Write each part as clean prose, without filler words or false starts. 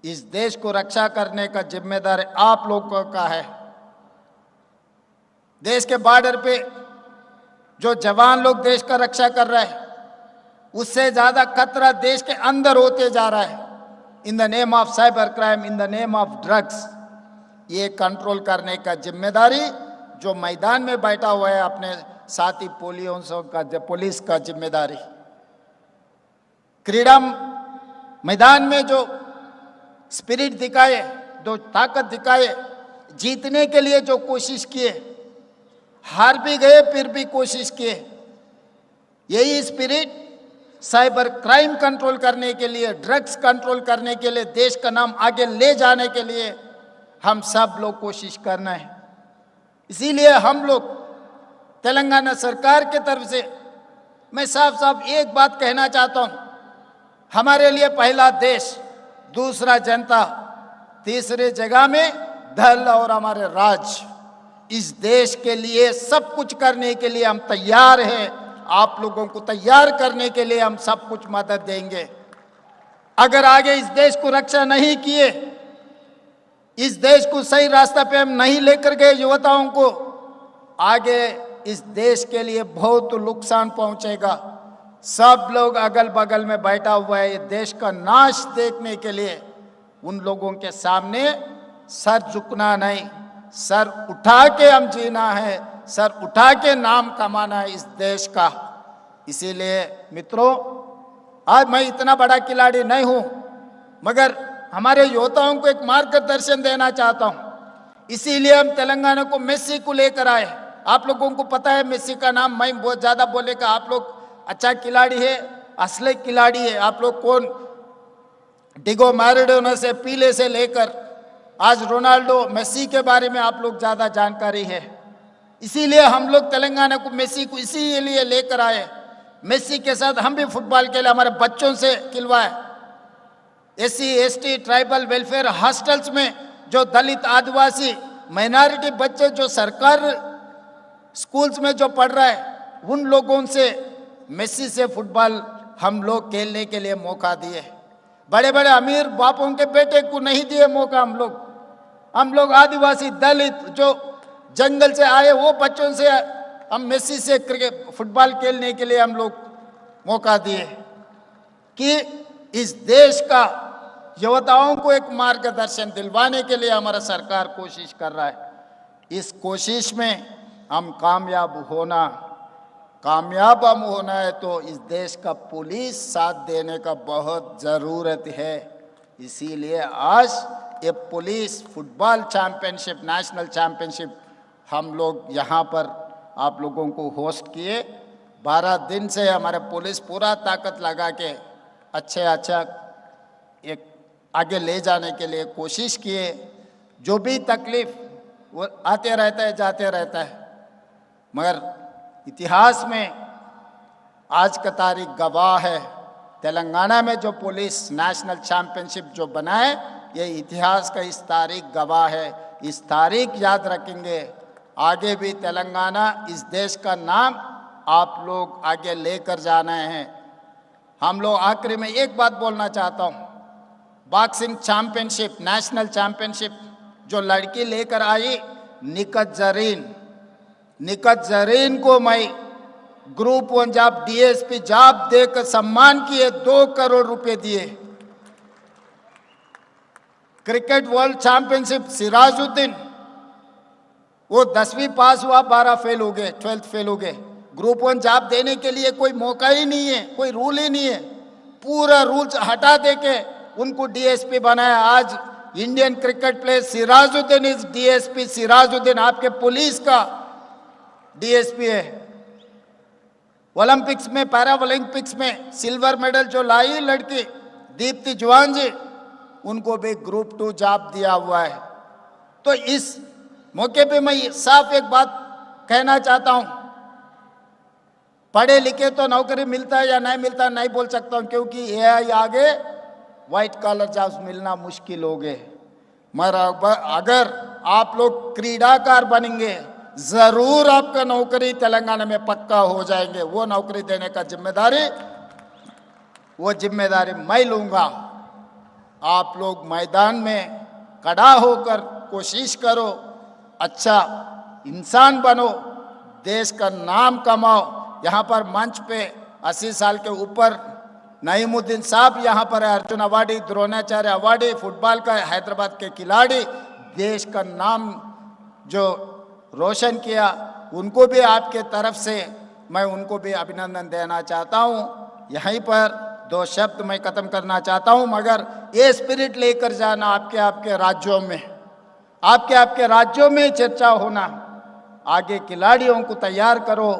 इस देश को रक्षा करने का जिम्मेदार आप लोगों का है। देश के बॉर्डर पे जो जवान लोग देश का रक्षा कर रहे हैं, उससे ज्यादा खतरा देश के अंदर होते जा रहा है। In the name of cyber crime, in the name of drugs, ये कंट्रोल करने का जिम्मेदारी जो मैदान में बैठा हुआ है अपने साथी पुलिस का जिम्मेदारी। क्रीड़ा मैदान में जो स्पिरिट दिखाए, जो ताकत दिखाए, जीतने के लिए जो कोशिश किए, हार भी गए फिर भी कोशिश किए, यही स्पिरिट साइबर क्राइम कंट्रोल करने के लिए, ड्रग्स कंट्रोल करने के लिए, देश का नाम आगे ले जाने के लिए हम सब लोग कोशिश करना है। इसीलिए हम लोग तेलंगाना सरकार की तरफ से मैं साफ साफ एक बात कहना चाहता हूं, हमारे लिए पहला देश, दूसरा जनता, तीसरी जगह में दल और हमारे राज्य। इस देश के लिए सब कुछ करने के लिए हम तैयार हैं। आप लोगों को तैयार करने के लिए हम सब कुछ मदद देंगे। अगर आगे इस देश को रक्षा नहीं किए, इस देश को सही रास्ते पे हम नहीं लेकर गए युवताओं को, आगे इस देश के लिए बहुत नुकसान पहुंचेगा। सब लोग अगल बगल में बैठा हुआ है, देश का नाश देखने के लिए। उन लोगों के सामने सर झुकना नहीं, सर उठा के हम जीना है, सर उठा के नाम कमाना है इस देश का। इसीलिए मित्रों, आज मैं इतना बड़ा खिलाड़ी नहीं हूं, मगर हमारे योद्धाओं को एक मार्गदर्शन देना चाहता हूं। इसीलिए हम तेलंगाना को मेस्सी को लेकर आए। आप लोगों को पता है मेस्सी का नाम, मैं बहुत ज्यादा बोलेगा, आप लोग अच्छा खिलाड़ी है, असली खिलाड़ी है। आप लोग कौन, डिगो मैराडोना से पीले से लेकर आज रोनाल्डो, मेस्सी के बारे में आप लोग ज्यादा जानकारी है। इसीलिए हम लोग तेलंगाना को, मेस्सी को इसीलिए लेकर आए। मेस्सी के साथ हम भी फुटबॉल के लिए हमारे बच्चों से खिलवाए। SC ST tribal welfare hostels में जो दलित आदिवासी माइनॉरिटी बच्चे जो सरकार स्कूल्स में जो पढ़ रहा है, उन लोगों से मेस्सी से फुटबॉल हम लोग खेलने के लिए मौका दिए। बड़े बड़े अमीर बापों के बेटे को नहीं दिए मौका। हम लोग आदिवासी दलित जो जंगल से आए वो बच्चों से हम मेस्सी से क्रिकेट फुटबॉल खेलने के लिए हम लोग मौका दिए कि इस देश का युवताओं को एक मार्गदर्शन दिलवाने के लिए हमारा सरकार कोशिश कर रहा है। इस कोशिश में हम कामयाब होना है तो इस देश का पुलिस साथ देने का बहुत ज़रूरत है। इसीलिए आज ये police football championship, national championship हम लोग यहाँ पर आप लोगों को होस्ट किए। 12 दिन से हमारे पुलिस पूरा ताकत लगा के अच्छा एक आगे ले जाने के लिए कोशिश किए। जो भी तकलीफ वो आते रहता है, जाते रहता है, मगर इतिहास में आज का तारीख गवाह है। तेलंगाना में जो पुलिस नेशनल चैंपियनशिप जो बना है, ये इतिहास का इस तारीख गवाह है। इस तारीख याद रखेंगे। आगे भी तेलंगाना, इस देश का नाम आप लोग आगे लेकर जाना है। हम लोग आखिरी में एक बात बोलना चाहता हूँ, बॉक्सिंग चैंपियनशिप, नेशनल चैंपियनशिप जो लड़की लेकर आई निकत जरीन को मैं ग्रुप 1 जॉब, डीएसपी जॉब देकर सम्मान किए, 2 करोड़ रुपए दिए। क्रिकेट वर्ल्ड चैंपियनशिप सिराजुद्दीन, वो 10वीं पास हुआ, 12 फेल हो गए, 12th फेल हो गए। ग्रुप 1 जॉब देने के लिए कोई मौका ही नहीं है, कोई रूल ही नहीं है। पूरा रूल्स हटा दे के उनको डीएसपी बनाया। आज Indian cricket player Sirajuddin is DSP. Sirajuddin आपके पुलिस का डीएसपी है। ओलंपिक्स में, पैरा ओलंपिक्स में सिल्वर मेडल जो लाई लड़की दीप्ति जवान जी, उनको भी ग्रुप 2 जॉब दिया हुआ है। तो इस मौके पे मैं साफ एक बात कहना चाहता हूं, पढ़े लिखे तो नौकरी मिलता है या नहीं मिलता नहीं बोल सकता हूं, क्योंकि ये आगे व्हाइट कॉलर जॉब्स मिलना मुश्किल हो गए। मगर अगर आप लोग क्रीडाकार बनेंगे, जरूर आपका नौकरी तेलंगाना में पक्का हो जाएंगे। वो नौकरी देने का जिम्मेदारी मैं लूंगा। आप लोग मैदान में खड़ा होकर कोशिश करो, अच्छा इंसान बनो, देश का नाम कमाओ। यहाँ पर मंच पे 80 साल के ऊपर नईमुद्दीन साहब यहाँ पर है, Arjun awardee, Dronacharya awardee, football का हैदराबाद के खिलाड़ी, देश का नाम जो रोशन किया, उनको भी आपके तरफ से मैं उनको भी अभिनंदन देना चाहता हूँ। यहीं पर 2 शब्द मैं खत्म करना चाहता हूँ, मगर ये स्पिरिट लेकर जाना आपके राज्यों में, आपके राज्यों में चर्चा होना, आगे खिलाड़ियों को तैयार करो,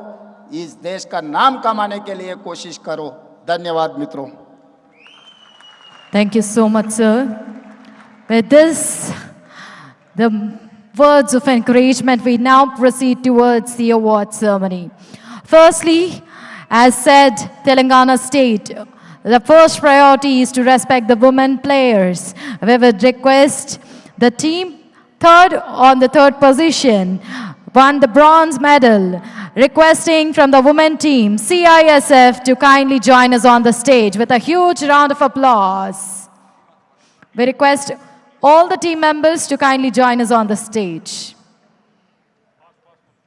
इस देश का नाम कमाने के लिए कोशिश करो। धन्यवाद मित्रों। Thank you so much, sir. With this, the words of encouragement, we now proceed towards the award ceremony. Firstly, as said, Telangana State, the first priority is to respect the women players. We would request the team third on the third position, won the bronze medal, requesting from the women team, CISF, to kindly join us on the stage with a huge round of applause. We request all the team members to kindly join us on the stage.